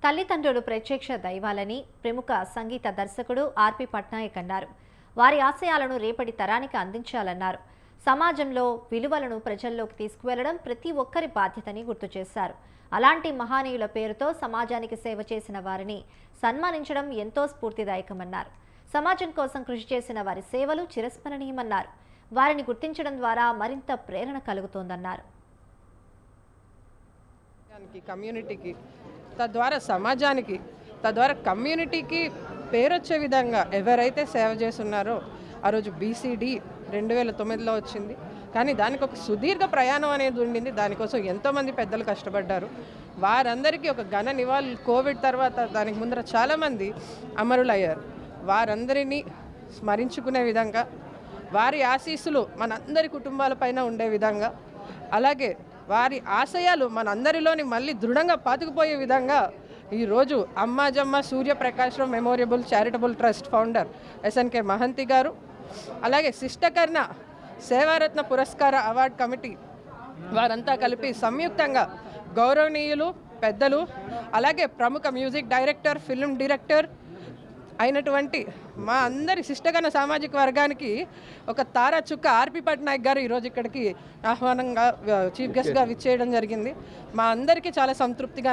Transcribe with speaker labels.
Speaker 1: తల్లిదండ్రులు ప్రత్యక్ష దైవాలని ప్రముఖ సంగీత దర్శకుడు ఆర్పి పట్నాయక్ అన్నారు. వారి ఆశయాలను రేపటి తరానికి అందించాలన్నారు. సమాజంలో విలువలను ప్రజల్లోకి తీసుకువెళ్లడం ప్రతి ఒక్కరి బాధ్యతని గుర్తు చేశారు. అలాంటి మహానీయుల పేరుతో సమాజానికి సేవ చేసిన వారిని సన్మానించడం ఎంతో స్ఫూర్తిదాయకమన్నారు. సమాజం కోసం కృషి చేసిన వారి సేవలు చిరస్మరణీయమన్నారు. వారిని గుర్తించడం ద్వారా మరింత ప్రేరణ కలుగుతోందన్నారు.
Speaker 2: కమ్యూనిటీకి తద్వారా సమాజానికి తద్వారా కమ్యూనిటీకి పేరొచ్చే విధంగా ఎవరైతే సేవ చేస్తున్నారో ఆ రోజు బీసీడీ 2009లో వచ్చింది. కానీ దానికి ఒక సుదీర్ఘ ప్రయాణం అనేది ఉండింది. దానికోసం ఎంతోమంది పెద్దలు కష్టపడ్డారు. వారందరికీ ఒక ఘన నివాళులు కోవిడ్ తర్వాత దానికి ముందర చాలామంది అమరులయ్యారు. వారందరినీ స్మరించుకునే విధంగా వారి ఆశీస్సులు మనందరి కుటుంబాలపైన ఉండే విధంగా అలాగే వారి ఆశయాలు మనందరిలోని మళ్ళీ దృఢంగా పాతుకుపోయే విధంగా ఈరోజు Ammajamma Suryaprakashrao memorial charitable trust founder SNK Mahanti గారు, అలాగే శిష్టకర్ణ సేవారత్న పురస్కార అవార్డు కమిటీ వారంతా కలిపి సంయుక్తంగా గౌరవనీయులు పెద్దలు అలాగే ప్రముఖ మ్యూజిక్ డైరెక్టర్ ఫిల్మ్ డైరెక్టర్ అయినటువంటి మా అందరి శిష్టకర్ణ సామాజిక వర్గానికి ఒక తారా చుక్క ఆర్పి పట్నాయక్ గారు ఈరోజు ఇక్కడికి ఆహ్వానంగా చీఫ్ గెస్ట్గా విచ్చేయడం జరిగింది. మా అందరికీ చాలా సంతృప్తిగా